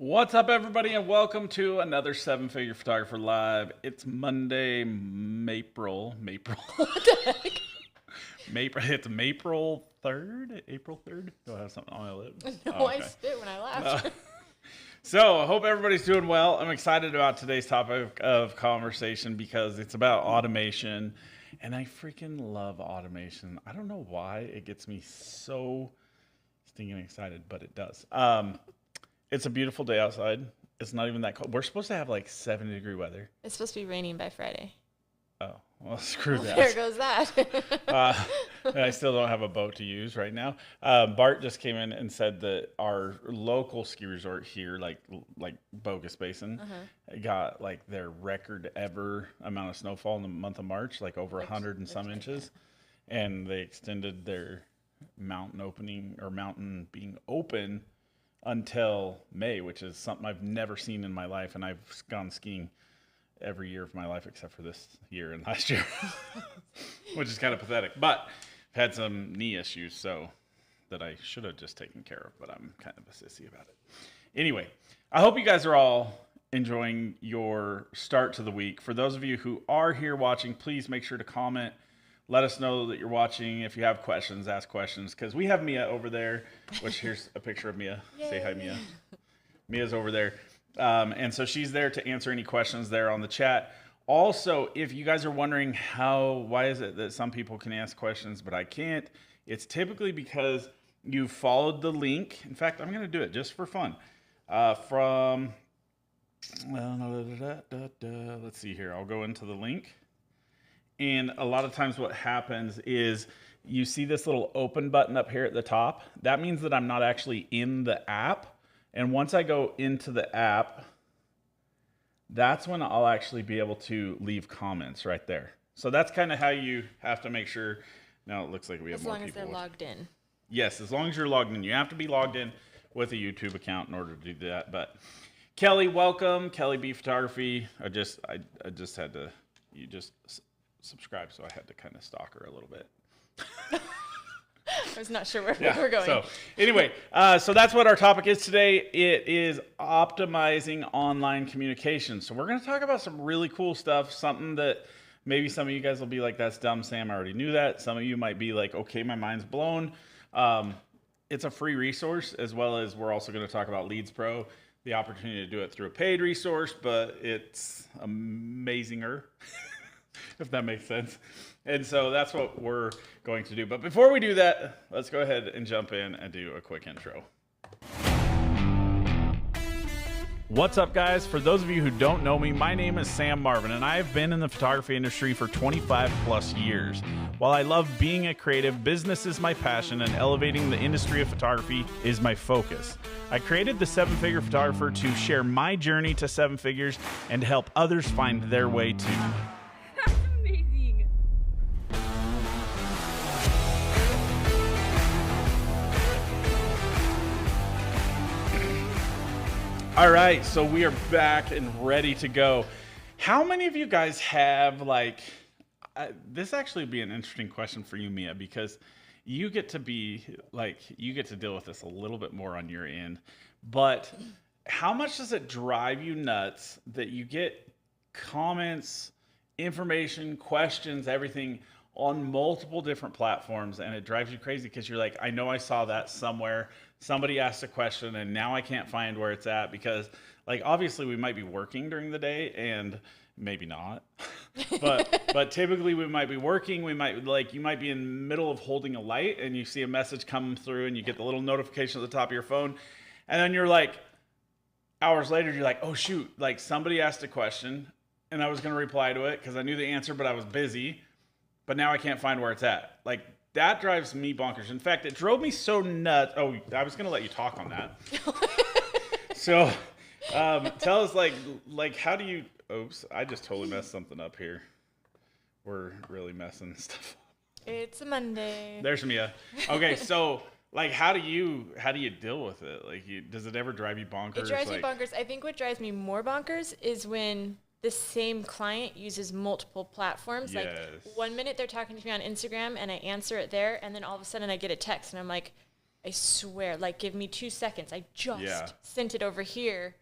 What's up, everybody, and welcome to another Seven Figure Photographer Live. It's Monday, April. What the heck? It's April 3rd? April 3rd? Do I have something on my lips? No, I spit when I laughed. So, I hope everybody's doing well. I'm excited about today's topic of conversation because it's about automation, and I freaking love automation. I don't know why it gets me so stinking excited, but it does. It's a beautiful day outside. It's not even that cold. We're supposed to have like 70-degree weather. It's supposed to be raining by Friday. Oh, well, screw that. There goes that. I still don't have a boat to use right now. Bart just came in and said that our local ski resort here, like Bogus Basin, got like their record ever amount of snowfall in the month of March, like over 100 and some inches. And they extended their mountain being open until May, which is something I've never seen in my life. And I've gone skiing every year of my life except for this year and last year, which is kind of pathetic. But I've had some knee issues, so that I should have just taken care of, but I'm kind of a sissy about it. Anyway, I hope you guys are all enjoying your start to the week. For those of you who are here watching, please make sure to comment. Let us know that you're watching. If you have questions, ask questions, because we have Mia over there, which here's a picture of Mia. Yay. Say hi, Mia. Mia's over there. And so she's there to answer any questions there on the chat. Also, if you guys are wondering why is it that some people can ask questions but I can't, it's typically because you followed the link. In fact, I'm going to do it just for fun. Let's see here. I'll go into the link. And a lot of times what happens is you see this little open button up here at the top. That means that I'm not actually in the app. And once I go into the app, that's when I'll actually be able to leave comments right there. So that's kind of how you have to make sure. Now it looks like we have more people. As long as they're logged in. Yes, as long as you're logged in. You have to be logged in with a YouTube account in order to do that. But Kelly, welcome. Kelly B Photography. I just had to, you just subscribe, so I had to kind of stalk her a little bit. I was not sure where we were going. So anyway, so that's what our topic is today. It is optimizing online communication. So we're going to talk about some really cool stuff, something that maybe some of you guys will be like, that's dumb, Sam, I already knew that. Some of you might be like, okay, my mind's blown. It's a free resource, as well as we're also going to talk about Leads Pro, the opportunity to do it through a paid resource, but it's amazinger, if that makes sense. And so that's what we're going to do. But before we do that, let's go ahead and jump in and do a quick intro. What's up, guys? For those of you who don't know me, my name is Sam Marvin, and I have been in the photography industry for 25 plus years. While I love being a creative, business is my passion, and elevating the industry of photography is my focus. I created the Seven Figure Photographer to share my journey to seven figures and to help others find their way too. All right, so we are back and ready to go. How many of you guys have this actually would be an interesting question for you, Mia, because you get to deal with this a little bit more on your end. But how much does it drive you nuts that you get comments, information, questions, everything on multiple different platforms, and it drives you crazy because you're like, I know I saw that somewhere. Somebody asked a question and now I can't find where it's at because, like, obviously we might be working during the day and maybe not, but typically we might be working. We might you might be in the middle of holding a light and you see a message come through and you get the little notification at the top of your phone, and then you're like, hours later you're like, oh shoot, like somebody asked a question and I was going to reply to it because I knew the answer but I was busy, but now I can't find where it's at. Like, that drives me bonkers. In fact, it drove me so nuts. Oh, I was going to let you talk on that. So tell us, like, how do you, oops, I just totally messed something up here. We're really messing stuff up. It's a Monday. There's Mia. Okay, so, like, how do you deal with it? Like, does it ever drive you bonkers? It drives me bonkers. I think what drives me more bonkers is when the same client uses multiple platforms. Yes. Like, 1 minute they're talking to me on Instagram and I answer it there, and then all of a sudden I get a text and I'm like, I swear, like, give me 2 seconds. I just Yeah. sent it over here.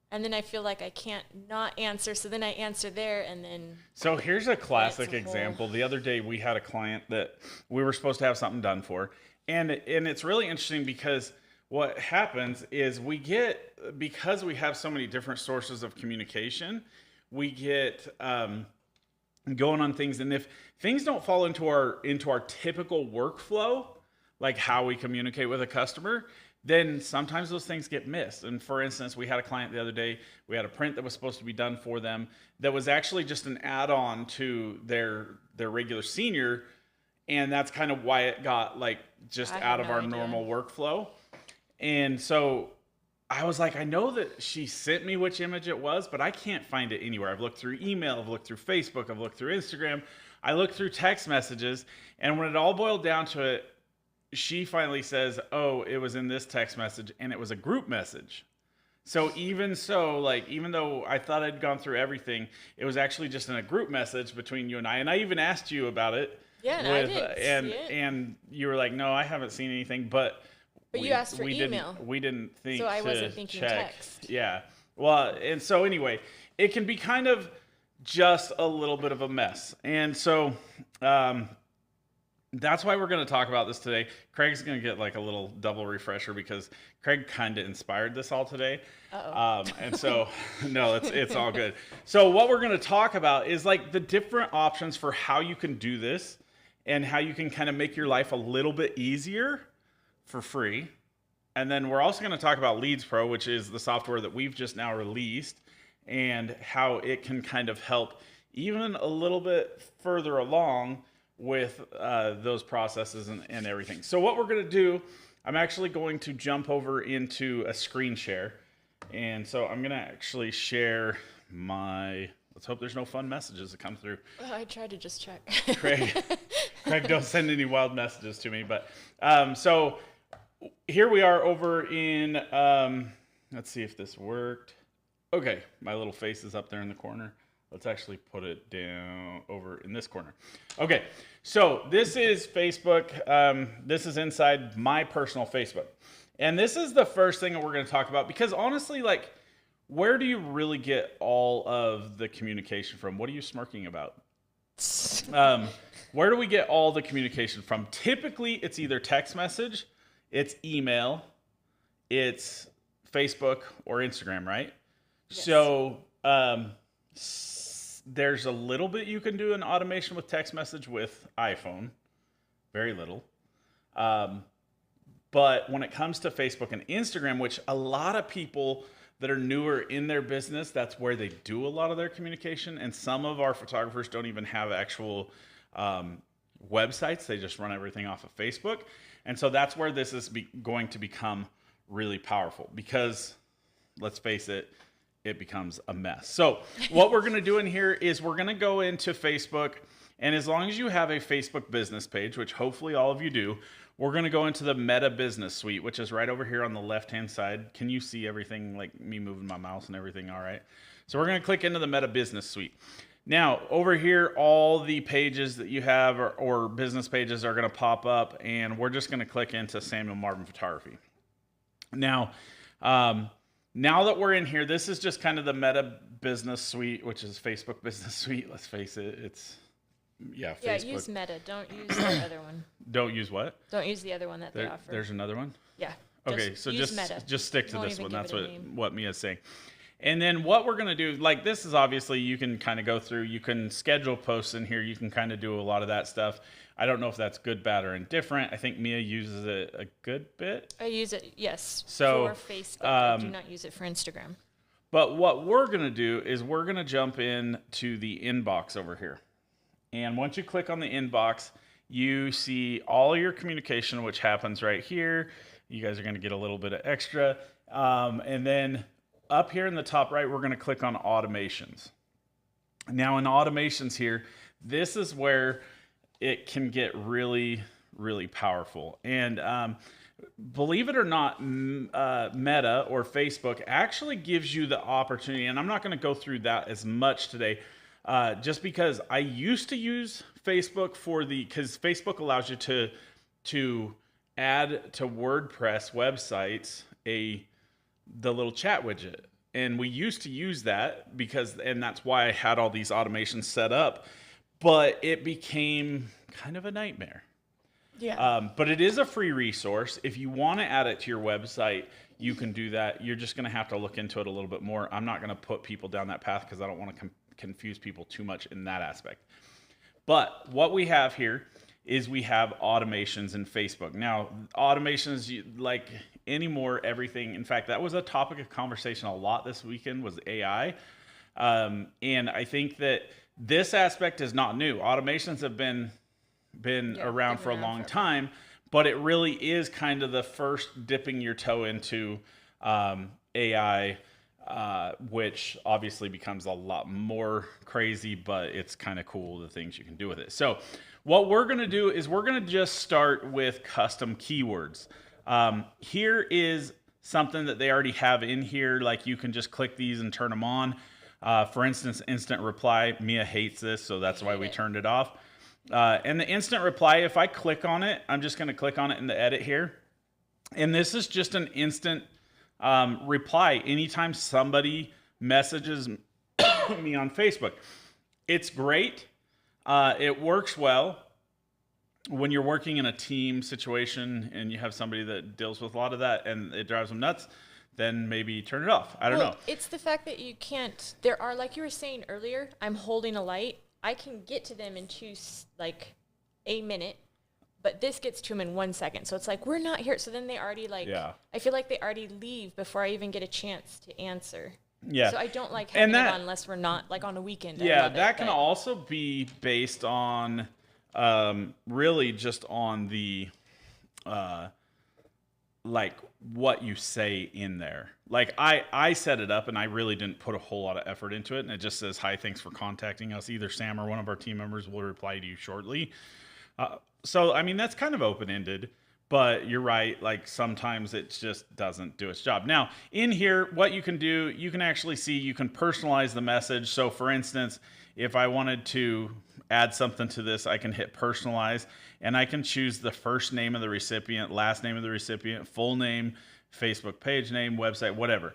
And then I feel like I can't not answer. So then I answer there and then. So here's a classic It's a whole- example. The other day we had a client that we were supposed to have something done for. And it's really interesting because what happens is because we have so many different sources of communication, we get going on things. And if things don't fall into our typical workflow, like how we communicate with a customer, then sometimes those things get missed. And for instance, we had a client the other day, we had a print that was supposed to be done for them that was actually just an add-on to their regular senior. And that's kind of why it got like just out of our normal workflow. And so I was like, I know that she sent me which image it was, but I can't find it anywhere. I've looked through email, I've looked through Facebook, I've looked through Instagram, I looked through text messages. And when it all boiled down to it, she finally says, oh, it was in this text message, and it was a group message. So even though I thought I'd gone through everything, it was actually just in a group message between you and I. And I even asked you about it. Yeah, and I didn't see it. And you were like, no, I haven't seen anything. But you asked for email. We didn't think so I to wasn't thinking check. text. Yeah. Well, and so anyway, it can be kind of just a little bit of a mess. And so that's why we're going to talk about this today. Craig's going to get like a little double refresher because Craig kind of inspired this all today. And so, no, it's all good. So what we're going to talk about is like the different options for how you can do this and how you can kind of make your life a little bit easier for free. And then we're also going to talk about Leads Pro, which is the software that we've just now released, and how it can kind of help even a little bit further along with those processes and everything. So what we're going to do, I'm actually going to jump over into a screen share. And so I'm going to actually share let's hope there's no fun messages that come through. I tried to just check. Craig, don't send any wild messages to me. But so here we are over in, let's see if this worked. Okay, my little face is up there in the corner. Let's actually put it down over in this corner. Okay, so this is Facebook. This is inside my personal Facebook. And this is the first thing that we're going to talk about because honestly, like, where do you really get all of the communication from? What are you smirking about? Where do we get all the communication from? Typically, it's either text message, it's email, it's Facebook or Instagram, right? Yes. So there's a little bit you can do in automation with text message with iPhone. Very little. But when it comes to Facebook and Instagram, which a lot of people that are newer in their business, that's where they do a lot of their communication. And some of our photographers don't even have actual websites. They just run everything off of Facebook. And so that's where this is going to become really powerful because, let's face it, it becomes a mess. So what we're going to do in here is we're going to go into Facebook. And as long as you have a Facebook business page, which hopefully all of you do, we're going to go into the Meta Business Suite, which is right over here on the left-hand side. Can you see everything, like me moving my mouse and everything? All right. So we're going to click into the Meta Business Suite. Now, over here, all the pages that you have or business pages are going to pop up, and we're just going to click into Samuel Martin Photography. Now that we're in here, this is just kind of the Meta Business Suite, which is Facebook Business Suite. Let's face it, it's... Yeah, Facebook. Yeah, use Meta. Don't use the other one. Don't use what? Don't use the other one that they offer. There's another one? Yeah. Okay, so Meta. just stick to this one. That's what Mia's saying. And then what we're going to do, like this is obviously you can kind of go through, you can schedule posts in here. You can kind of do a lot of that stuff. I don't know if that's good, bad, or indifferent. I think Mia uses it a good bit. I use it, yes, so, for Facebook. I do not use it for Instagram. But what we're going to do is we're going to jump in to the inbox over here. And once you click on the inbox, you see all your communication, which happens right here. You guys are going to get a little bit of extra. And then up here in the top right, we're going to click on automations. Now in automations here, this is where it can get really, really powerful. And believe it or not, Meta or Facebook actually gives you the opportunity, and I'm not going to go through that as much today, just because I used to use Facebook because Facebook allows you to add to WordPress websites the little chat widget. And we used to use that and that's why I had all these automations set up, but it became kind of a nightmare. Yeah. But it is a free resource. If you want to add it to your website, you can do that. You're just going to have to look into it a little bit more. I'm not going to put people down that path because I don't want to confuse people too much in that aspect. But what we have here is we have automations in Facebook. Now, automations, like anymore, everything. In fact, that was a topic of conversation a lot this weekend was AI. And I think that this aspect is not new. Automations have been around for a long time, but it really is kind of the first dipping your toe into AI, which obviously becomes a lot more crazy, but it's kind of cool the things you can do with it. So what we're going to do is we're going to just start with custom keywords. Here is something that they already have in here. Like you can just click these and turn them on. For instance, instant reply. Mia hates this, so that's why we turned it off. And the instant reply, if I click on it, I'm just going to click on it in the edit here. And this is just an instant reply anytime somebody messages me on Facebook. It's great. It works well when you're working in a team situation and you have somebody that deals with a lot of that and it drives them nuts. Then maybe turn it off. I don't know. It's the fact that you can't. There are, like you were saying earlier, I'm holding a light. I can get to them in like a minute, but this gets to them in 1 second. So it's like, we're not here. So then they already I feel like they already leave before I even get a chance to answer. Yeah. So I don't like having it on unless we're not like on a weekend. Yeah, that can also be based on really just on the like what you say in there. Like I set it up and I really didn't put a whole lot of effort into it. And it just says, hi, thanks for contacting us. Either Sam or one of our team members will reply to you shortly. So, I mean, that's kind of open-ended, but you're right. Like sometimes it just doesn't do its job. Now in here, what you can do, you can actually see, you can personalize the message. So for instance, if I wanted to add something to this, I can hit personalize and I can choose the first name of the recipient, last name of the recipient, full name, Facebook page name, website, whatever.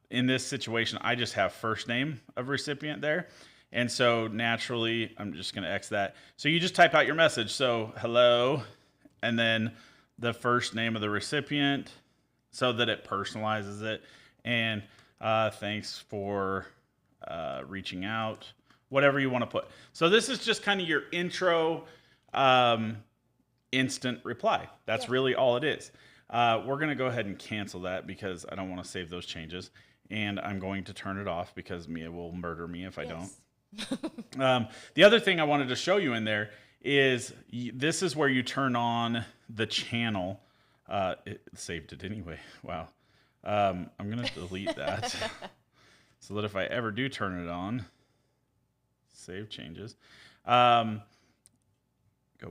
In this situation, I just have first name of recipient there. And so naturally, I'm just going to X that. So you just type out your message. So hello, and then the first name of the recipient so that it personalizes it. And thanks for reaching out, whatever you want to put. So this is just kind of your intro instant reply. That's really all it is. We're going to go ahead and cancel that because I don't want to save those changes. And I'm going to turn it off because Mia will murder me if I don't. The other thing I wanted to show you in there is this is where you turn on the channel. It saved it anyway. Wow. I'm going to delete that so that if I ever do turn it on, save changes. Go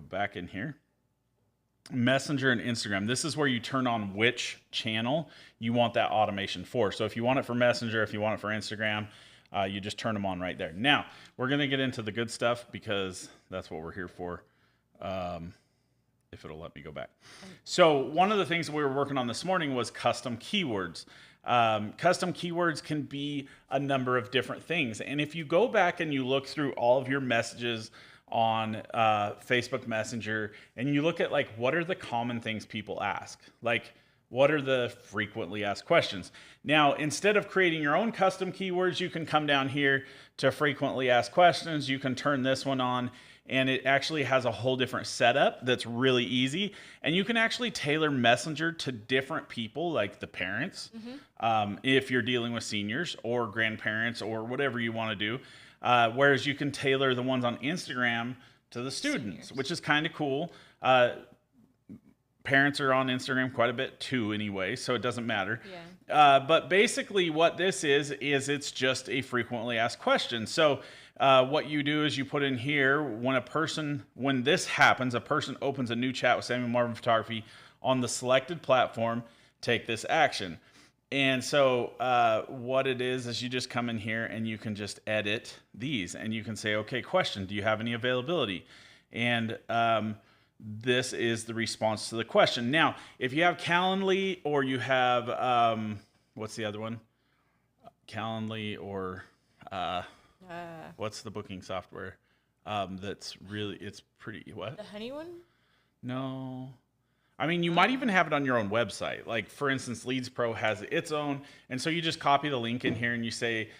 back in here. Messenger and Instagram. This is where you turn on which channel you want that automation for. So if you want it for Messenger, if you want it for Instagram, you just turn them on right there. Now, we're going to get into the good stuff because that's what we're here for, if it'll let me go back. So one of the things that we were working on this morning was custom keywords. Custom keywords can be a number of different things. And if you go back and you look through all of your messages on Facebook Messenger and you look at like what are the common things people ask, like what are the frequently asked questions. Now instead of creating your own custom keywords, you can come down here to frequently asked questions. You can turn this one on and it actually has a whole different setup that's really easy, and you can actually tailor Messenger to different people, like the parents, if you're dealing with seniors or grandparents or whatever you want to do. Whereas you can tailor the ones on Instagram to the students, which is kind of cool. Parents are on Instagram quite a bit too anyway, so it doesn't matter. Yeah. But basically what this is it's just a frequently asked question. So what you do is you put in here, when this happens, a person opens a new chat with Samuel Marvin Photography on the selected platform, take this action. And so what it is you just come in here and you can just edit these and you can say, okay, question, do you have any availability? And this is the response to the question. Now, if you have Calendly or you have, what's the other one? Calendly or what's the booking software? That's really, it's pretty, what? The honey one? No. I mean, you might even have it on your own website. Like, for instance, Leads Pro has its own. And so you just copy the link in here and you say,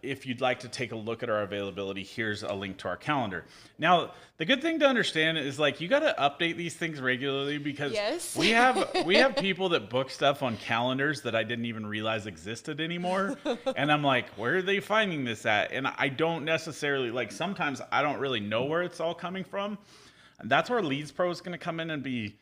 if you'd like to take a look at our availability, here's a link to our calendar. Now, the good thing to understand is like you got to update these things regularly because Yes. we have people that book stuff on calendars that I didn't even realize existed anymore. And I'm like, where are they finding this at? And I don't necessarily, like, sometimes I don't really know where it's all coming from. And that's where Leads Pro is going to come in and be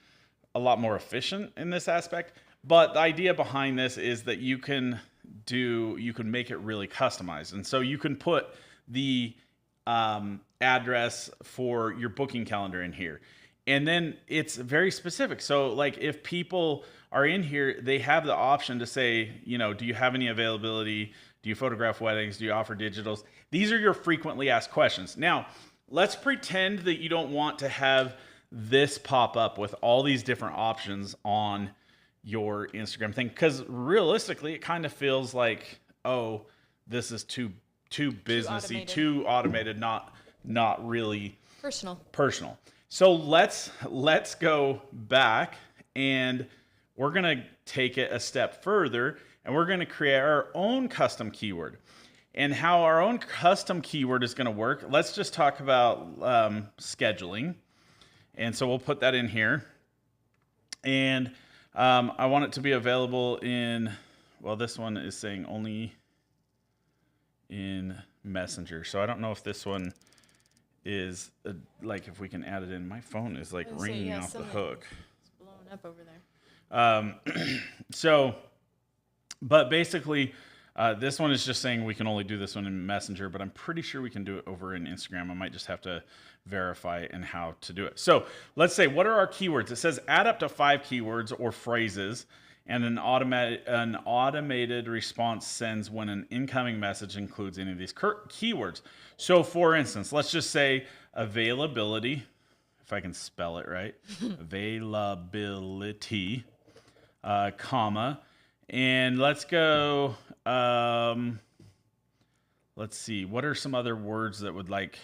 a lot more efficient in this aspect. But the idea behind this is that you can make it really customized. And so you can put the address for your booking calendar in here. And then it's very specific. So like if people are in here, they have the option to say, you know, do you have any availability? Do you photograph weddings? Do you offer digitals? These are your frequently asked questions. Now, let's pretend that you don't want to have this pop up with all these different options on your Instagram thing, because realistically, it kind of feels like, oh, this is too businessy, too automated, not really personal. So let's go back, and we're gonna take it a step further, and we're gonna create our own custom keyword. And how our own custom keyword is gonna work, let's just talk about scheduling. And so we'll put that in here. And I want it to be available in, well, this one is saying only in Messenger. So I don't know if this one is, like, if we can add it in. My phone is, like, ringing off the hook. It's blowing up over there. So, but basically, this one is just saying we can only do this one in Messenger, but I'm pretty sure we can do it over in Instagram. I might just have to verify and how to do it. So let's say, what are our keywords? It says add up to 5 keywords or phrases, and an automated response sends when an incoming message includes any of these keywords. So for instance, let's just say availability, if I can spell it right, availability, comma, and let's go, let's see, what are some other words that would like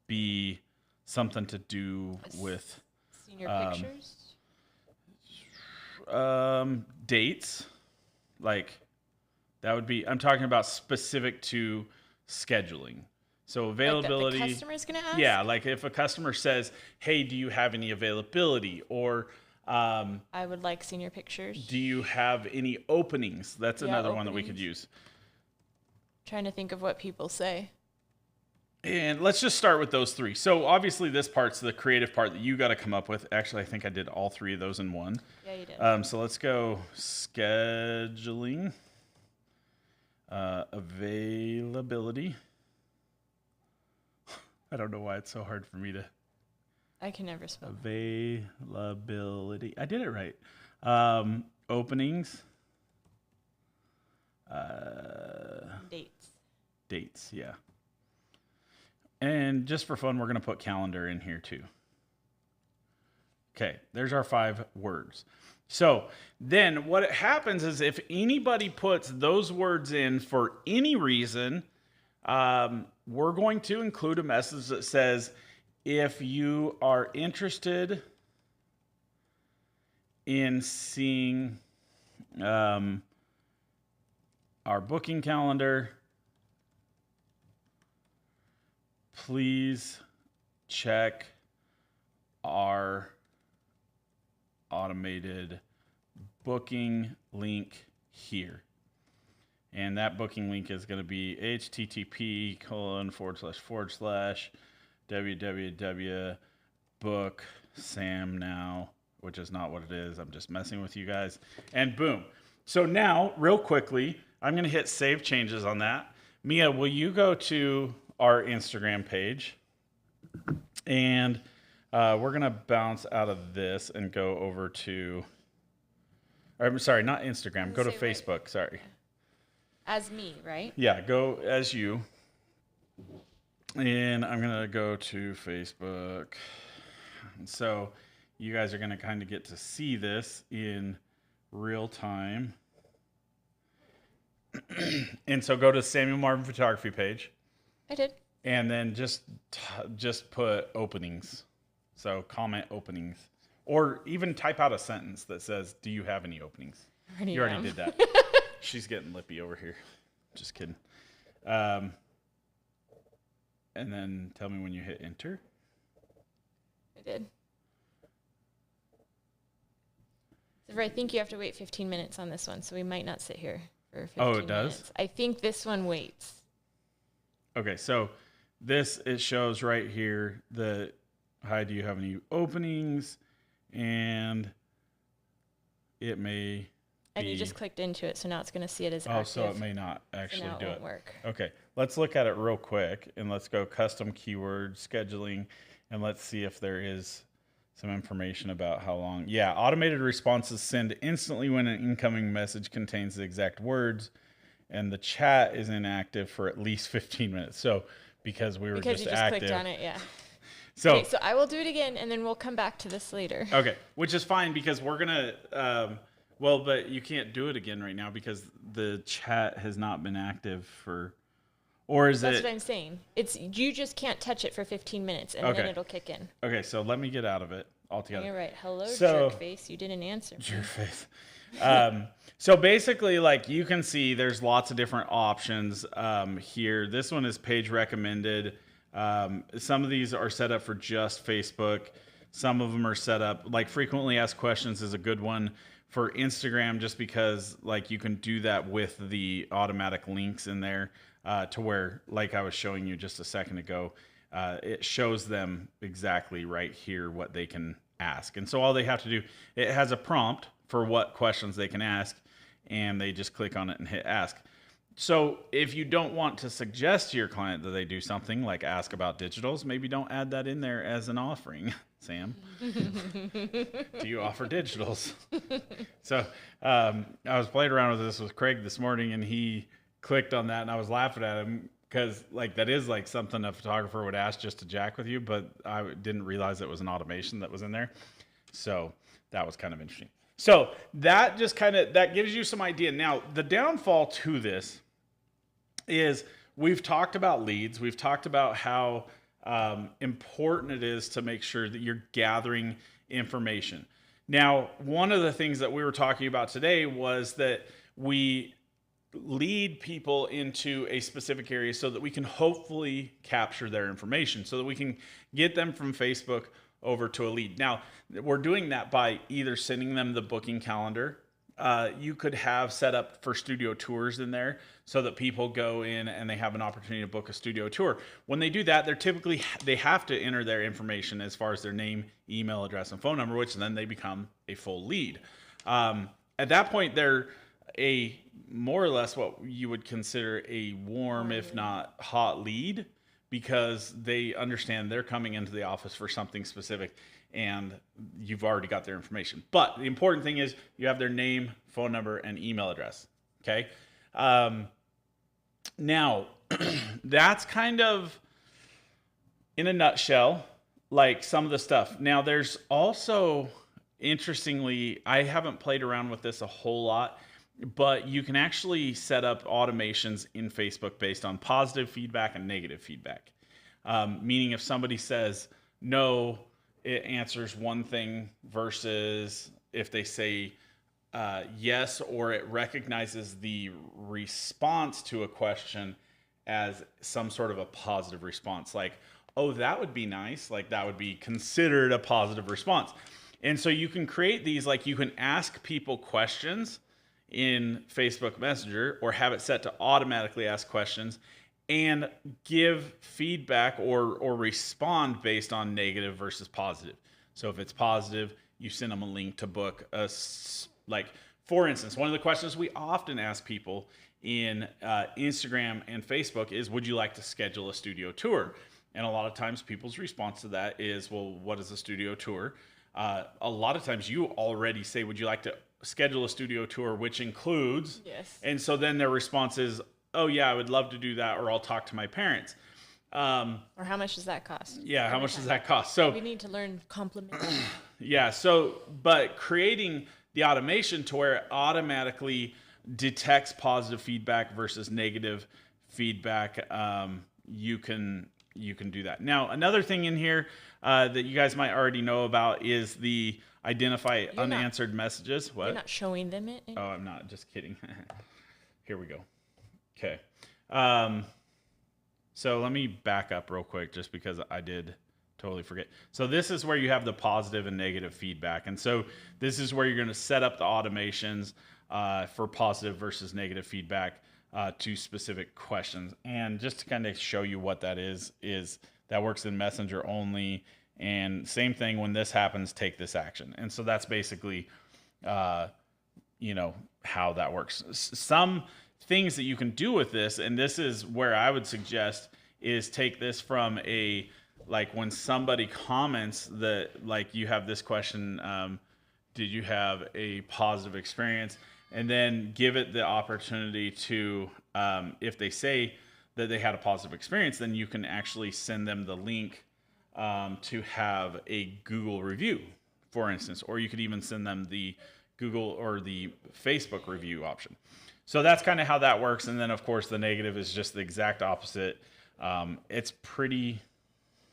be something to do with senior pictures? Dates, like that would be, I'm talking about specific to scheduling. So availability. Like the customer's gonna ask? Yeah, like if a customer says, hey, do you have any availability? Or I would like senior pictures. do you have any openings? That's another one that we could use. Trying to think of what people say. And let's just start with those 3. So obviously this part's the creative part that you got to come up with. Actually, I think I did all 3 of those in one. Yeah, you did. So let's go scheduling, availability. I don't know why it's so hard for me to. I can never spell. Availability. I did it right. Openings. Dates, yeah. And just for fun, we're going to put calendar in here too. Okay, there's our 5 words. So then what happens is if anybody puts those words in for any reason, we're going to include a message that says, if you are interested in seeing our booking calendar, please check our automated booking link here. And that booking link is going to be http://www.booksamnow, which is not what it is. I'm just messing with you guys. And boom. So now, real quickly, I'm going to hit save changes on that. Mia, will you go to our Instagram page? And we're going to bounce out of this and go over to, or, I'm sorry, not Instagram. Go to Facebook. Sorry. As me, right? Yeah, go as you. And I'm going to go to Facebook. So you guys are going to kind of get to see this in real time. And so go to Samuel Marvin photography page. I did. And then just put openings. So comment openings. Or even type out a sentence that says, do you have any openings? You already did that. She's getting lippy over here. Just kidding. And then tell me when you hit enter. I did. So I think you have to wait 15 minutes on this one, so we might not sit here for 15 minutes. Oh, it does? Minutes. I think this one waits. Okay, so it shows right here the, hi, do you have any openings? And it may And you just clicked into it, so now it's going to see it as active. Oh, so it may not actually so now do it. it. Won't work. Okay, let's look at it real quick, and let's go custom keyword scheduling, and let's see if there is some information about how long. Yeah, automated responses send instantly when an incoming message contains the exact words, and the chat is inactive for at least 15 minutes. So because we were because just you just active. clicked on it, yeah. So, okay, so I will do it again, and then we'll come back to this later. Okay, which is fine because we're going to, well, but you can't do it again right now because the chat has not been active for, or is That's it? what I'm saying. It's you just can't touch it for 15 minutes, and Okay. then it'll kick in. Okay, so let me get out of it altogether. You're right. Hello, So- jerkface. You didn't answer. Jerkface. So basically, like you can see, there's lots of different options here. This one is page recommended. Some of these are set up for just Facebook. Some of them are set up, like frequently asked questions is a good one for Instagram, just because like you can do that with the automatic links in there to where, like I was showing you just a second ago, it shows them exactly right here what they can ask. And so all they have to do, it has a prompt for what questions they can ask, and they just click on it and hit ask. So if you don't want to suggest to your client that they do something like ask about digitals, maybe don't add that in there as an offering, Sam. Do you offer digitals? So I was playing around with this with Craig this morning, and he clicked on that, and I was laughing at him because like that is like something a photographer would ask just to jack with you, but I didn't realize it was an automation that was in there. So that was kind of interesting. So that just kind of, that gives you some idea. Now, the downfall to this is we've talked about leads. We've talked about how important it is to make sure that you're gathering information. Now, one of the things that we were talking about today was that we lead people into a specific area so that we can hopefully capture their information, so that we can get them from Facebook over to a lead. Now, we're doing that by either sending them the booking calendar. You could have set up for studio tours in there so that people go in and they have an opportunity to book a studio tour. When they do that, they have to enter their information as far as their name, email address, and phone number, which then they become a full lead. At that point, they're a more or less what you would consider a warm, if not hot lead, because they understand they're coming into the office for something specific and you've already got their information. But the important thing is you have their name, phone number, and email address. Okay. Now, that's kind of in a nutshell, like some of the stuff. Now, there's also, interestingly, I haven't played around with this a whole lot, but you can actually set up automations in Facebook based on positive feedback and negative feedback. Meaning if somebody says no, it answers one thing, versus if they say yes, or it recognizes the response to a question as some sort of a positive response. Like, oh, that would be nice. Like that would be considered a positive response. And so you can create these, like you can ask people questions in Facebook Messenger or have it set to automatically ask questions and give feedback or respond based on negative versus positive. So if it's positive, you send them a link to book like, for instance, one of the questions we often ask people in Instagram and Facebook is, would you like to schedule a studio tour? And a lot of times people's response to that is, well, what is a studio tour? A lot of times you already say, would you like to schedule a studio tour, which includes, yes. And so then their response is, oh yeah, I would love to do that, or I'll talk to my parents. Or how much does that cost? Yeah, how Every much time. does that cost? So We need to learn compliment. yeah, so but creating the automation to where it automatically detects positive feedback versus negative feedback, you can do that. Now, another thing in here that you guys might already know about is the identify unanswered messages. What? You're not showing them it. Oh, I'm not. Just kidding. Here we go. Okay. So let me back up real quick just because I did totally forget. So this is where you have the positive and negative feedback. And so this is where you're going to set up the automations for positive versus negative feedback to specific questions. And just to kind of show you what that is that works in Messenger only. And same thing, when this happens, take this action. And so that's basically, how that works. Some things that you can do with this, and this is where I would suggest, is take this from a, like when somebody comments that, like you have this question, did you have a positive experience? And then give it the opportunity to, if they say that they had a positive experience, then you can actually send them the link to have a Google review, for instance, or you could even send them the Google or the Facebook review option. So that's kind of how that works. And then, of course, the negative is just the exact opposite. It's pretty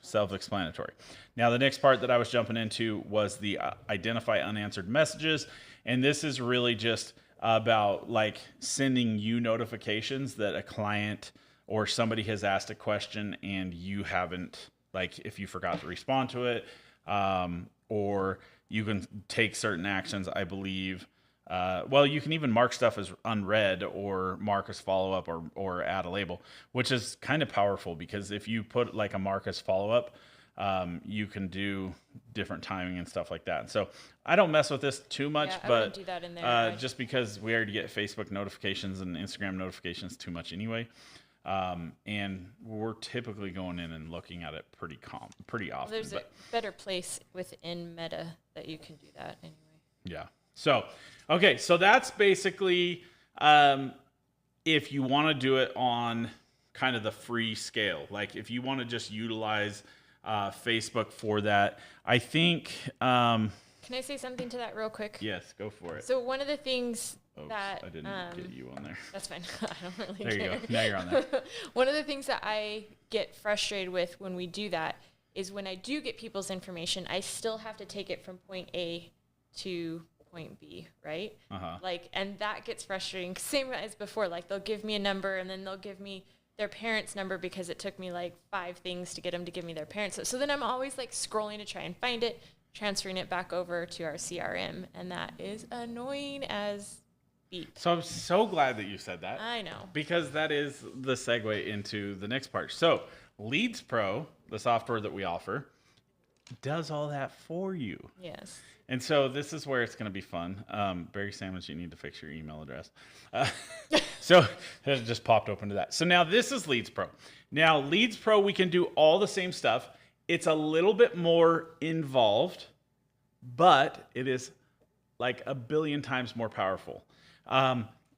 self-explanatory. Now, the next part that I was jumping into was the identify unanswered messages. And this is really just about like sending you notifications that a client or somebody has asked a question and you haven't, like if you forgot to respond to it, or you can take certain actions, I believe. Well, you can even mark stuff as unread or mark as follow-up or add a label, which is kind of powerful because if you put like a mark as follow-up, you can do different timing and stuff like that. So I don't mess with this too much, I but wouldn't do that in there. just because we already get Facebook notifications and Instagram notifications too much anyway. And we're typically going in and looking at it pretty often. There's a better place within Meta that you can do that anyway. Yeah. So, okay. So that's basically, if you want to do it on kind of the free scale, like if you want to just utilize, Facebook for that, I think, Can I say something to that real quick? yes, go for it. So one of the things Oops, that I didn't get you on there. That's fine. I don't really There care. you go. Now you're on there. One of the things that I get frustrated with when we do that is when I do get people's information, I still have to take it from point A to point B, right? Like, and that gets frustrating. Same as before, like they'll give me a number and then they'll give me their parents' number because it took me like 5 things to get them to give me their parents. So then I'm always like scrolling to try and find it, transferring it back over to our CRM, and that is annoying as beep. So I'm so glad that you said that. I know. Because that is the segue into the next part. So Leads Pro, the software that we offer, does all that for you. Yes. And so this is where it's going to be fun. Barry Sandwich, you need to fix your email address. So it just popped open to that. So now this is Leads Pro. Now Leads Pro, we can do all the same stuff. It's a little bit more involved, but it is like a billion times more powerful.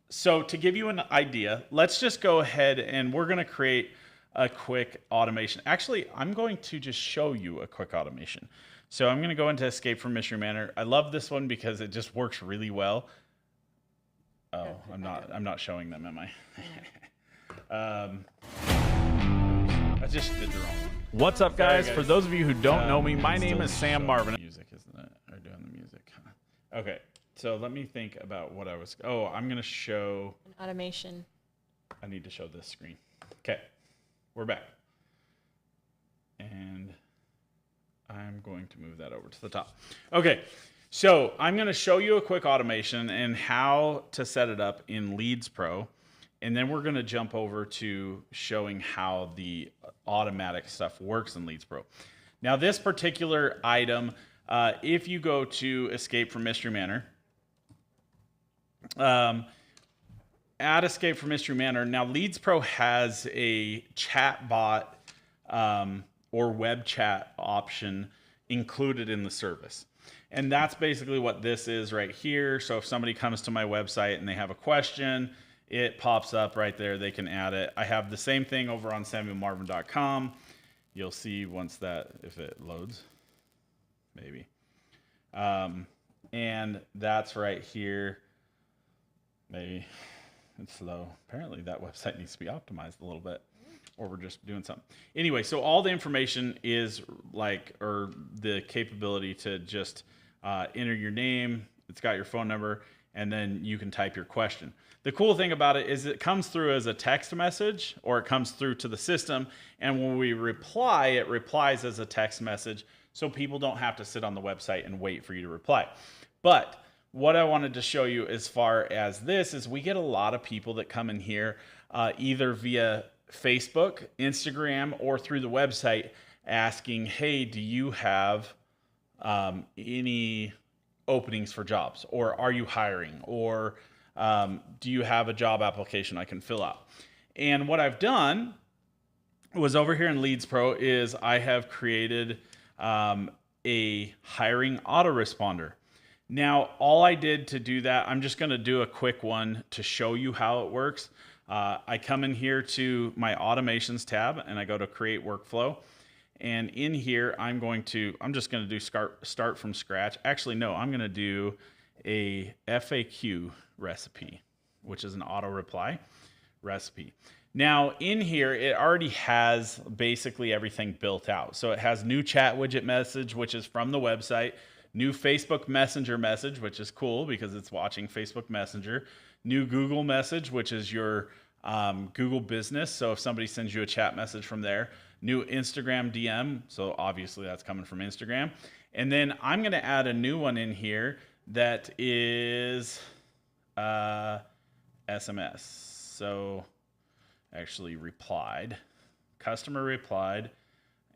So to give you an idea, let's just go ahead and we're going to create a quick automation. Actually, I'm going to just show you a quick automation. So I'm going to go into Escape from Mystery Manor. I love this one because it just works really well. Oh, I'm not showing them, am I? I just did the wrong one. What's up, guys? For those of you who don't know me, my name is Sam Marvin. Music, isn't it? Or doing the music. Okay, so let me think about what I was. Oh, I'm going to show. An automation. I need to show this screen. Okay, we're back. And I'm going to move that over to the top. Okay, so I'm going to show you a quick automation and how to set it up in Leads Pro. And then we're going to jump over to showing how the automatic stuff works in Leads Pro. Now, this particular item, if you go to Escape from Mystery Manor, at Escape from Mystery Manor, now Leads Pro has a chat bot or web chat option included in the service. And that's basically what this is right here. So if somebody comes to my website and they have a question, it pops up right there. They can add it. I have the same thing over on samuelmarvin.com. You'll see once that, if it loads, maybe. And that's right here. Maybe it's slow. Apparently that website needs to be optimized a little bit, or we're just doing something. Anyway, so all the information is like, or the capability to just enter your name. It's got your phone number, and then you can type your question. The cool thing about it is it comes through as a text message, or it comes through to the system. And when we reply, it replies as a text message. So people don't have to sit on the website and wait for you to reply. But what I wanted to show you as far as this is we get a lot of people that come in here either via Facebook, Instagram, or through the website asking, hey, do you have any openings for jobs? Or are you hiring? Or do you have a job application I can fill out? And what I've done was over here in Leads Pro is I have created a hiring autoresponder. Now, all I did to do that, I'm just going to do a quick one to show you how it works. I come in here to my automations tab and I go to create workflow. And in here, I'm just going to do start from scratch. Actually, no, I'm going to do a FAQ recipe, which is an auto reply recipe. Now in here, it already has basically everything built out. So it has new chat widget message, which is from the website, new Facebook Messenger message, which is cool because it's watching Facebook Messenger, new Google message, which is your Google business. So if somebody sends you a chat message from there, new Instagram DM. So obviously that's coming from Instagram. And then I'm going to add a new one in here that is SMS. So actually replied, customer replied,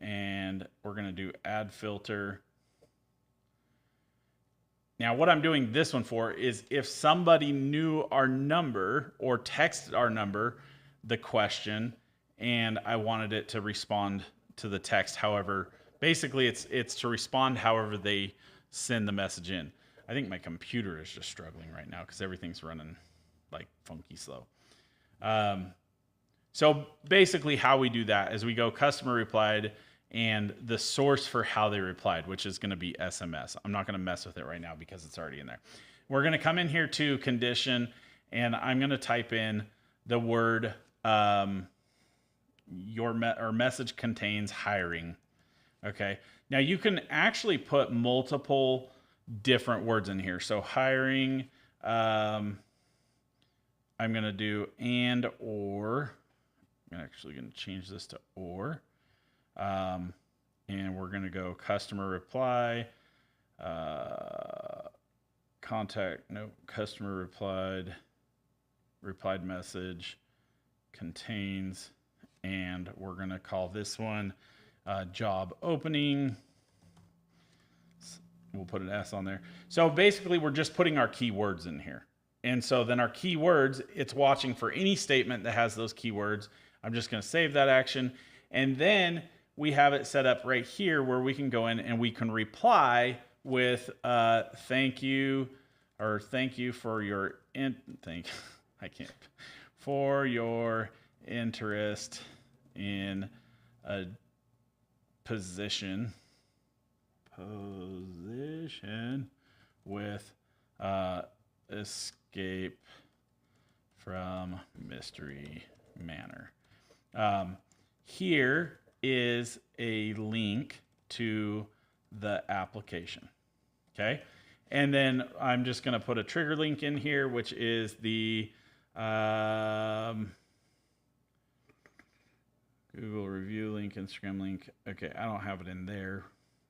and we're going to do add filter. Now what I'm doing this one for is if somebody knew our number or texted our number, the question, and I wanted it to respond to the text. However, basically it's to respond however they send the message in. I think my computer is just struggling right now because everything's running like funky slow. So basically how we do that is we go customer replied and the source for how they replied, which is going to be SMS. I'm not going to mess with it right now because it's already in there. We're going to come in here to condition and I'm going to type in the word your message contains hiring. Okay. Now you can actually put multiple different words in here. So hiring, I'm going to do and or. I'm actually going to change this to or. And we're going to go customer reply, customer replied message contains, and we're going to call this one job opening. We'll put an S on there. So basically we're just putting our keywords in here. And so then our keywords, it's watching for any statement that has those keywords. I'm just going to save that action. And then we have it set up right here where we can go in and we can reply with thank you for your for your interest in a position with escape from mystery manor. Here is a link to the application. Okay. And then I'm just going to put a trigger link in here, which is the Google review link, Instagram link. Okay. I don't have it in there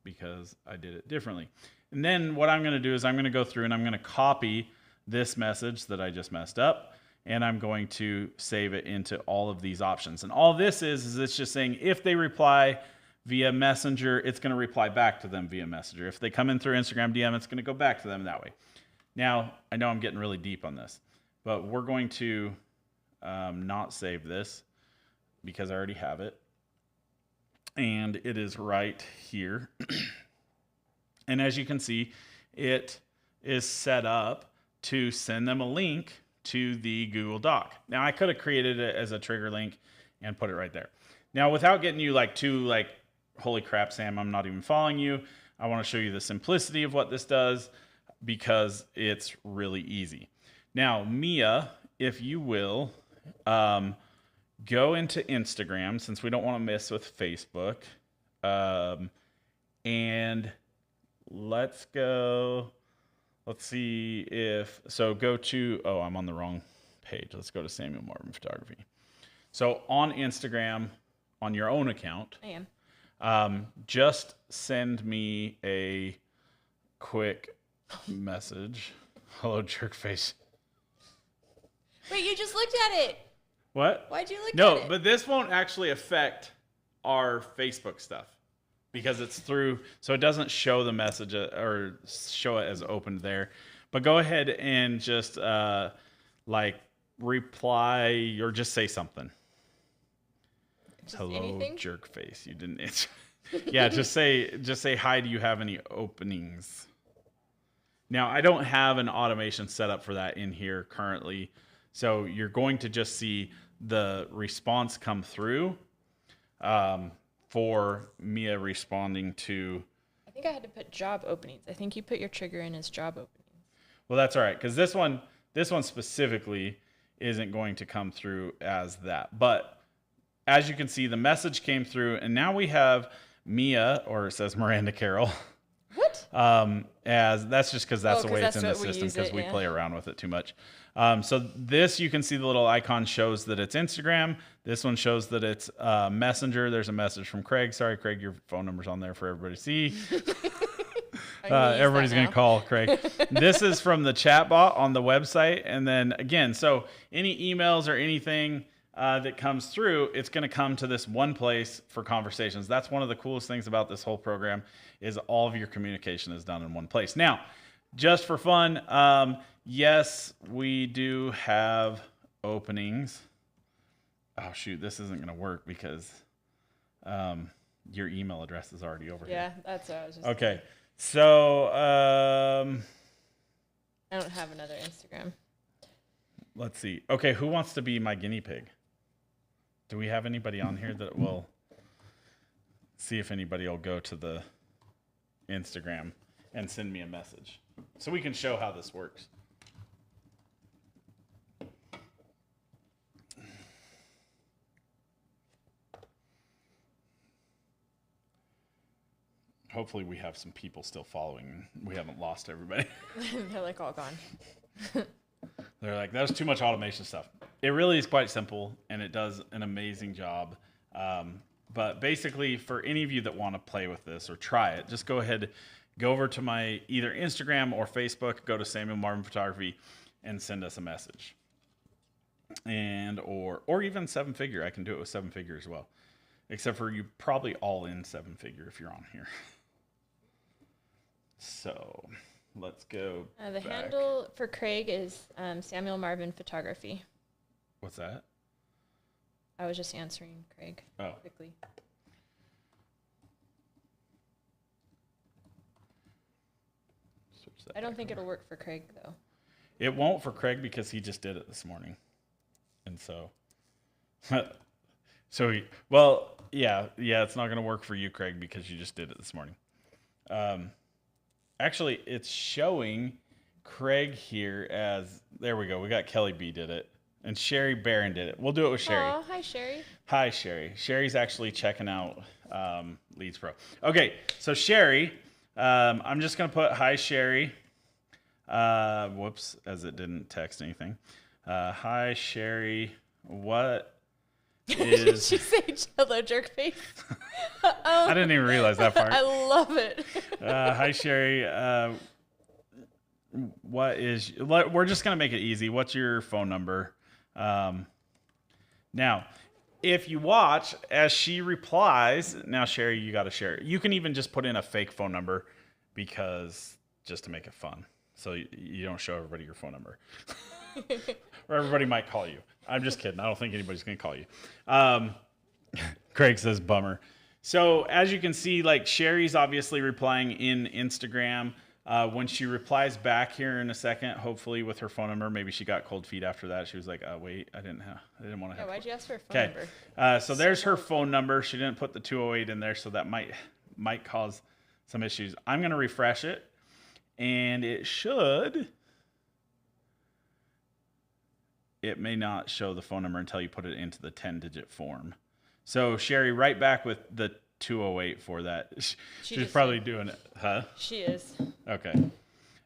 because I did it differently. And then what I'm going to do is I'm going to go through and I'm going to copy this message that I just messed up. And I'm going to save it into all of these options. And all this is it's just saying if they reply via Messenger, it's going to reply back to them via Messenger. If they come in through Instagram DM, it's going to go back to them that way. Now, I know I'm getting really deep on this, but we're going to not save this because I already have it. And it is right here. And as you can see, it is set up to send them a link to the Google Doc. Now, I could have created it as a trigger link and put it right there. Now, without getting you like too like, holy crap, Sam, I'm not even following you. I want to show you the simplicity of what this does because it's really easy. Now, Mia, if you will, go into Instagram since we don't want to mess with Facebook. And let's go. Let's see if, so go to, oh, I'm on the wrong page. Let's go to Samuel Marvin Photography. So on Instagram, on your own account, I am. Just send me a quick message. Hello, jerkface. Wait, you just looked at it. What? Why'd you look at it? No, but this won't actually affect our Facebook stuff because it's through, so it doesn't show the message or show it as opened there. But go ahead and just like reply or just say something. Just Hello, anything? jerkface. You didn't answer. Yeah, just say hi. Do you have any openings? Now, I don't have an automation set up for that in here currently. So you're going to just see the response come through for Mia responding to. I think I had to put job openings. I think you put your trigger in as job openings. Well, that's all right because this one specifically isn't going to come through as that. But as you can see, the message came through, and now we have Mia, or it says Miranda Carroll. What? As that's just because that's the way it's in the what we system use because it, we yeah. play around with it too much. So this, you can see the little icon shows that it's Instagram. This one shows that it's Messenger. There's a message from Craig. Sorry, Craig, your phone number's on there for everybody to see. Everybody's going to call Craig. This is from the chat bot on the website. And then again, so any emails or anything that comes through, it's going to come to this one place for conversations. That's one of the coolest things about this whole program is all of your communication is done in one place. Now, just for fun, yes, we do have openings. Oh, shoot, this isn't going to work because your email address is already over here. Yeah, that's what I was just Okay, so I don't have another Instagram. let's see. Okay, who wants to be my guinea pig? Do we have anybody on here that will see if anybody will go to the Instagram and send me a message so we can show how this works? Hopefully we have some people still following. We haven't lost everybody. They're like all gone. They're like, that was too much automation stuff. It really is quite simple, and it does an amazing job. But basically, for any of you that want to play with this or try it, just go ahead, go over to my either Instagram or Facebook, go to Samuel Marvin Photography, and send us a message. And or even 7-figure. I can do it with 7-figure as well. Except for you probably all in 7-figure if you're on here. So let's go. The back. handle for Craig is Samuel Marvin Photography. What's that? I was just answering Craig quickly. I don't think it'll work for Craig though. It won't for Craig because he just did it this morning, and so it's not going to work for you, Craig, because you just did it this morning. Actually, it's showing Craig here as, there we go. We got Kelly B did it, and Sherry Barron did it. We'll do it with Sherry. Oh, hi, Sherry. Hi, Sherry. Sherry's actually checking out Leads Pro. Okay, so Sherry, I'm just going to put hi, Sherry. Whoops, as it didn't text anything. Hi, Sherry. What is... Did she say hello, jerkface? I didn't even realize that part. I love it. Hi, Sherry. What is... We're just going to make it easy. What's your phone number? Now, if you watch, as she replies... Now, Sherry, you got to share it. You can even just put in a fake phone number because... just to make it fun. So you don't show everybody your phone number. Or everybody might call you. I'm just kidding. I don't think anybody's going to call you. Craig says, bummer. So as you can see, like Sherry's obviously replying in Instagram. When she replies back here in a second, hopefully with her phone number, maybe she got cold feet after that. She was like, wait, I didn't want to have. Why'd you ask for a phone number? Okay. So there's her phone number. She didn't put the 208 in there, so that might cause some issues. I'm going to refresh it, and it may not show the phone number until you put it into the 10-digit form. So Sherry, right back with the 208 for that. She's probably doing it, huh? She is. Okay.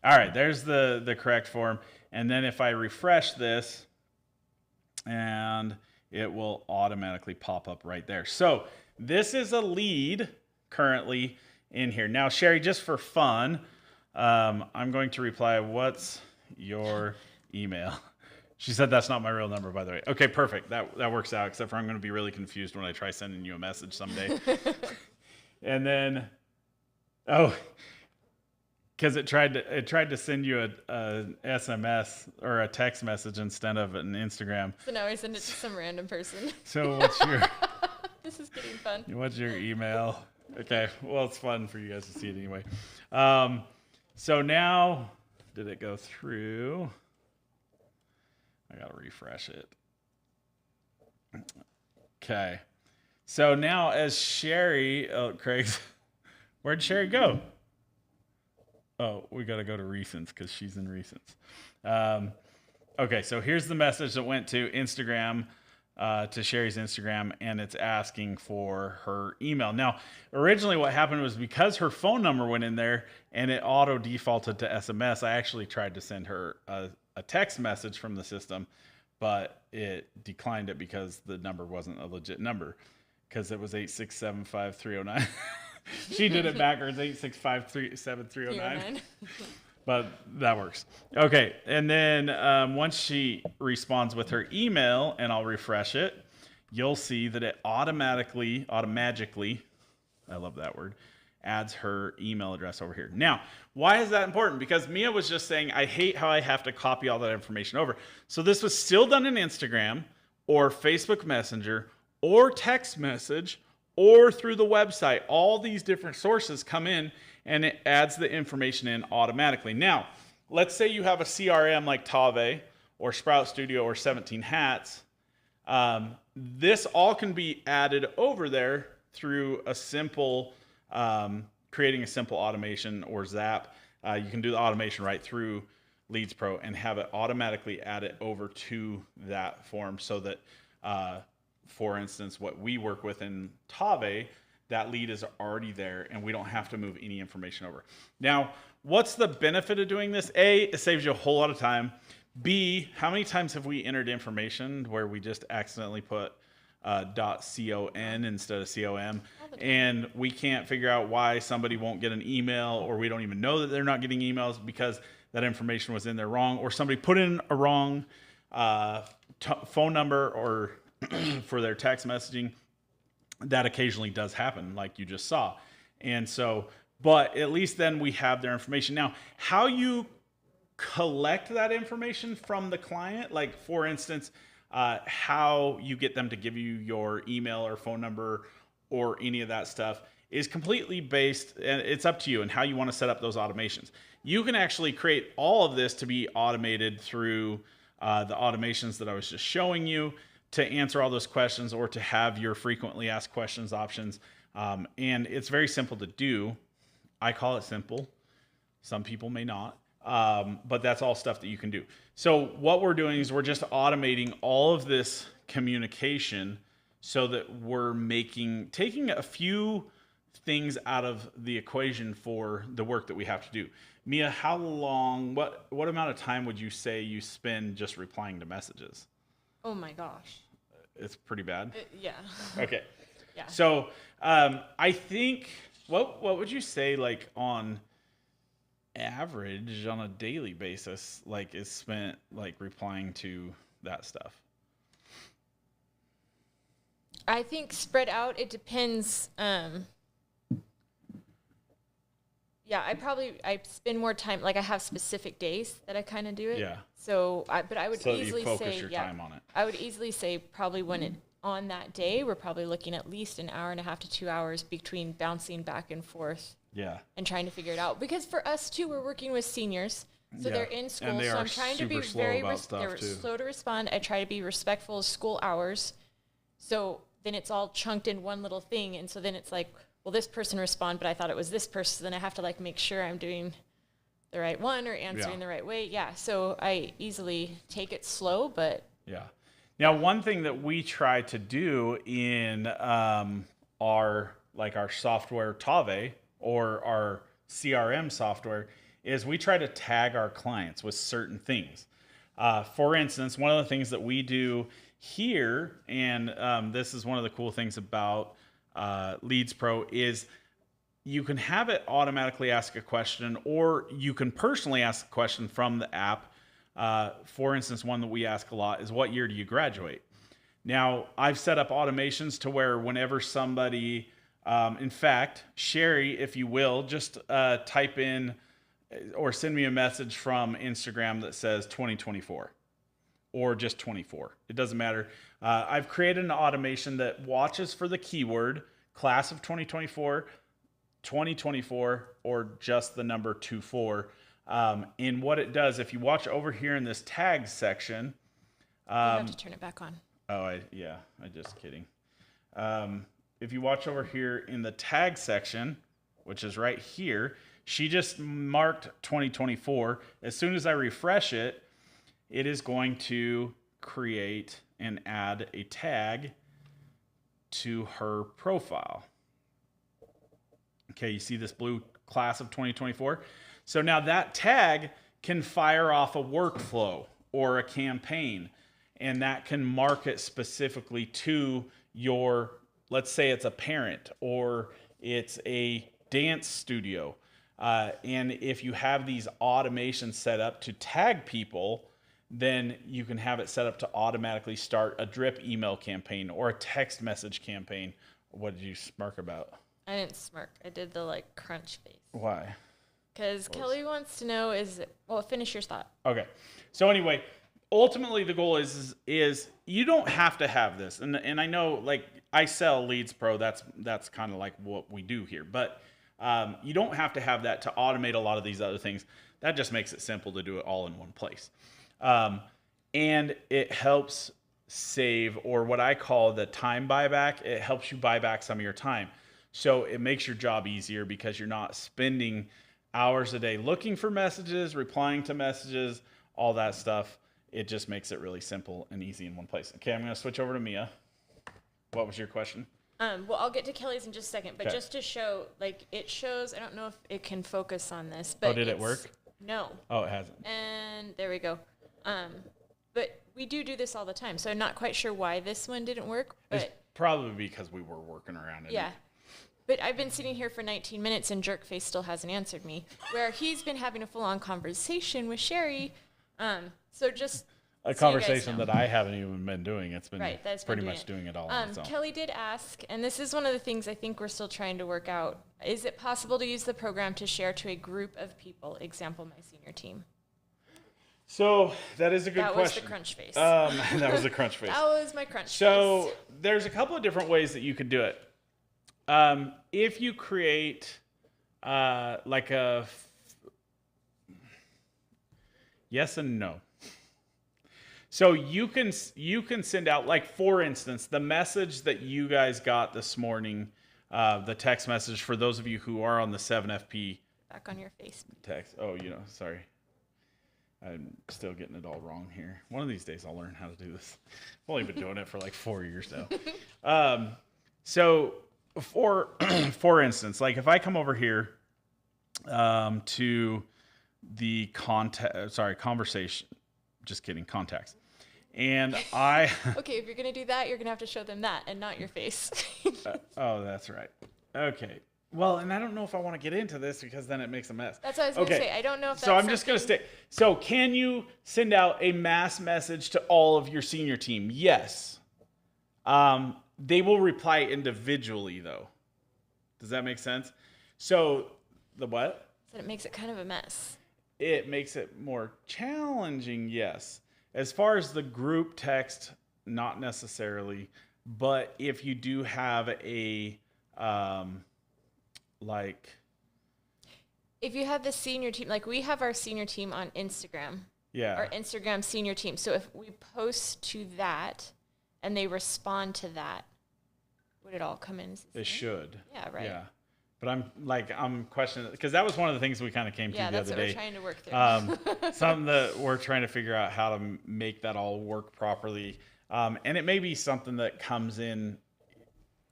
All right, there's the correct form. And then if I refresh this, and it will automatically pop up right there. So this is a lead currently in here. Now, Sherry, just for fun, I'm going to reply, what's your email? She said that's not my real number, by the way. Okay, perfect. That works out, except for I'm going to be really confused when I try sending you a message someday. And then, because it tried to send you a SMS or a text message instead of an Instagram. So now I send it to some random person. So what's your... This is getting fun. What's your email? Okay, well, it's fun for you guys to see it anyway. So now, did it go through? I gotta refresh it. Okay. So now as Sherry, Craig's, where'd Sherry go? Oh, we gotta go to recents because she's in recents. Okay, so here's the message that went to Instagram, to Sherry's Instagram, and it's asking for her email. Now, originally what happened was because her phone number went in there and it auto defaulted to SMS, I actually tried to send her a text message from the system, but it declined it because the number wasn't a legit number, because it was 8675309. She did it backwards, 8657309. But that works. Okay, and then once she responds with her email, and I'll refresh it, you'll see that it automatically, I love that word, adds her email address over here. Now, why is that important? Because Mia was just saying, I hate how I have to copy all that information over. So this was still done in Instagram or Facebook Messenger or text message or through the website. All these different sources come in and it adds the information in automatically. Now, let's say you have a CRM like Tave or Sprout Studio or 17 Hats. This all can be added over there through a simple creating a simple automation or Zap. You can do the automation right through Leads Pro and have it automatically add it over to that form so that, for instance, what we work with in Tave, that lead is already there and we don't have to move any information over. Now, what's the benefit of doing this? A, it saves you a whole lot of time. B, how many times have we entered information where we just accidentally put .con instead of com, and we can't figure out why somebody won't get an email, or we don't even know that they're not getting emails because that information was in there wrong, or somebody put in a wrong phone number or for their text messaging. That occasionally does happen, like you just saw. And so, but at least then we have their information. Now, how you collect that information from the client, like for instance, how you get them to give you your email or phone number or any of that stuff is completely based, and it's up to you and how you want to set up those automations. You can actually create all of this to be automated through the automations that I was just showing you to answer all those questions or to have your frequently asked questions options. And it's very simple to do. I call it simple. Some people may not. But that's all stuff that you can do. So what we're doing is we're just automating all of this communication so that we're taking a few things out of the equation for the work that we have to do. Mia, how long, what amount of time would you say you spend just replying to messages? Oh my gosh. It's pretty bad? Yeah. Okay. Yeah. So I think, what would you say like on average on a daily basis like is spent like replying to that stuff? I think spread out, it depends. Yeah, I spend more time, like I have specific days that I kind of do it. Yeah. So but I would so easily you focus say, your yeah, time on it. I would easily say probably on that day, we're probably looking at least an hour and a half to 2 hours between bouncing back and forth Yeah. and trying to figure it out. Because for us too, we're working with seniors. So Yeah. they're in school. And they So are I'm trying to be super slow very about stuff, they're too. slow to respond. I try to be respectful of school hours. So then it's all chunked in one little thing. And so then it's like, well, this person respond, but I thought it was this person. So then I have to like make sure I'm doing the right one or answering the right way. Yeah. So I easily take it slow, but Yeah. Now, one thing that we try to do in our software Tave or our CRM software is we try to tag our clients with certain things. For instance, one of the things that we do here, and this is one of the cool things about Leads Pro, is you can have it automatically ask a question, or you can personally ask a question from the app. For instance, one that we ask a lot is, what year do you graduate? Now, I've set up automations to where whenever somebody, in fact, Sherry, if you will, just type in or send me a message from Instagram that says 2024 or just 24. It doesn't matter. I've created an automation that watches for the keyword class of 2024, 2024, or just the number 24. And what it does, if you watch over here in this tag section, you have to turn it back on. I'm just kidding. If you watch over here in the tag section, which is right here, she just marked 2024. As soon as I refresh it, it is going to create and add a tag to her profile. Okay, you see this blue class of 2024? So now that tag can fire off a workflow or a campaign, and that can market specifically to your, let's say it's a parent or it's a dance studio. And if you have these automations set up to tag people, then you can have it set up to automatically start a drip email campaign or a text message campaign. What did you smirk about? I didn't smirk. I did the like crunch face. Why? Because Kelly wants to know finish your thought. Okay. So anyway, ultimately the goal is you don't have to have this. And I know, like, I sell Leads Pro. That's kind of like what we do here. But you don't have to have that to automate a lot of these other things. That just makes it simple to do it all in one place. And it helps save, or what I call the time buyback. It helps you buy back some of your time. So it makes your job easier because you're not spending hours a day looking for messages, replying to messages, all that stuff. It just makes it really simple and easy in one place. Okay, I'm going to switch over to Mia. What was your question? Well, I'll get to Kelly's in just a second, but Okay. just to show, like, it shows, I don't know if it can focus on this, but did it work? No. Oh, it hasn't. And there we go. But we do this all the time, so I'm not quite sure why this one didn't work, but It's probably because we were working around it. yeah. But I've been sitting here for 19 minutes and Jerkface still hasn't answered me, where he's been having a full-on conversation with Sherry. So just A so conversation you guys know. that I haven't even been doing. It's been That's pretty been much doing it all on its own. Kelly did ask, and this is one of the things I think we're still trying to work out. Is it possible to use the program to share to a group of people? Example, my senior team. So that is a good That question. was the crunch face. That was the crunch face. That was my crunch So face. there's a couple of different ways that you could do it. If you create yes and no. So you can send out, like, for instance, the message that you guys got this morning, the text message for those of you who are on the 7FP Back on your face. text. Oh, sorry. I'm still getting it all wrong here. One of these days I'll learn how to do this. I've only been doing it for like 4 years now. So for instance, like if I come over here to the conversation, just kidding, contacts. And Okay, if you're going to do that, you're going to have to show them that and not your face. oh, that's right. Okay. Well, and I don't know if I want to get into this because then it makes a mess. That's what I was going to say. I don't know if that's So I'm just going to stay. So can you send out a mass message to all of your senior team? Yes. They will reply individually, though. Does that make sense? So the what? So it makes it kind of a mess. It makes it more challenging, yes. As far as the group text, not necessarily. But if you do have a If you have the senior team, like we have our senior team on Instagram. Yeah. Our Instagram senior team. So if we post to that and they respond to that, would it all come in? It should. Yeah, right. Yeah. But I'm questioning, because that was one of the things we kind of came to the other day. Yeah, that's what we're trying to work through. Something that we're trying to figure out how to make that all work properly. And it may be something that comes in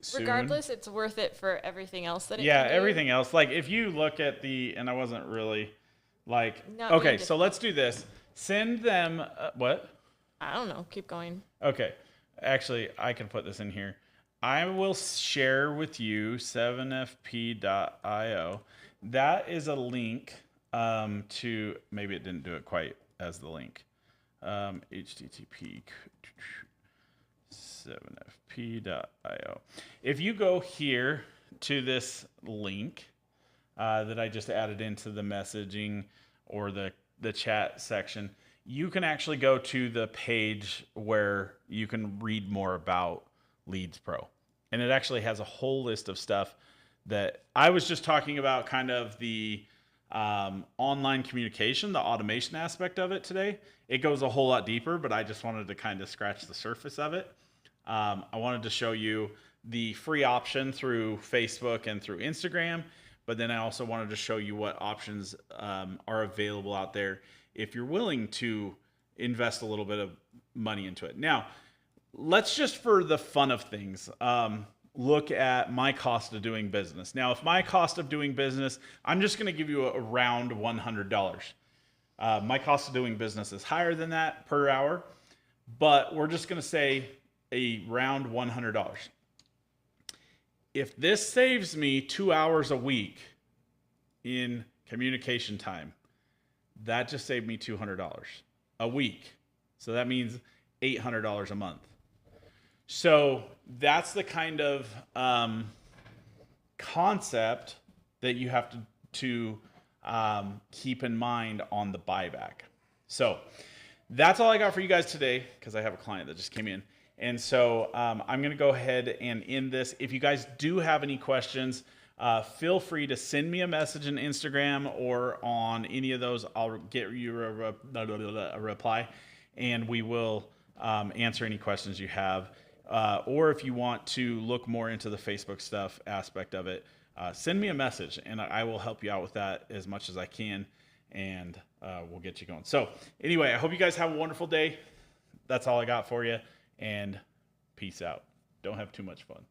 soon. Regardless, it's worth it for everything else that it Yeah, can do. everything else. Like if you look at and I wasn't really like, Not okay, being so let's do this. Send them, what? I don't know. Keep going. Okay. Actually, I can put this in here. I will share with you 7fp.io. That is a link to, maybe it didn't do it quite as the link. HTTP 7fp.io. If you go here to this link that I just added into the messaging or the chat section, you can actually go to the page where you can read more about Leads Pro. And it actually has a whole list of stuff that I was just talking about, kind of the online communication, the automation aspect of it today. It goes a whole lot deeper, but I just wanted to kind of scratch the surface of it. I wanted to show you the free option through Facebook and through Instagram, but then I also wanted to show you what options are available out there if you're willing to invest a little bit of money into it. Now, let's just, for the fun of things, look at my cost of doing business. Now, if my cost of doing business, I'm just going to give you around $100. My cost of doing business is higher than that per hour, but we're just going to say around $100. If this saves me 2 hours a week in communication time, that just saved me $200 a week. So that means $800 a month. So that's the kind of concept that you have to keep in mind on the buyback. So that's all I got for you guys today, because I have a client that just came in. And so I'm going to go ahead and end this. If you guys do have any questions, feel free to send me a message on Instagram or on any of those. I'll get you a reply, and we will answer any questions you have. Or if you want to look more into the Facebook stuff aspect of it, send me a message, and I will help you out with that as much as I can, and we'll get you going. So anyway, I hope you guys have a wonderful day. That's all I got for you, and peace out. Don't have too much fun.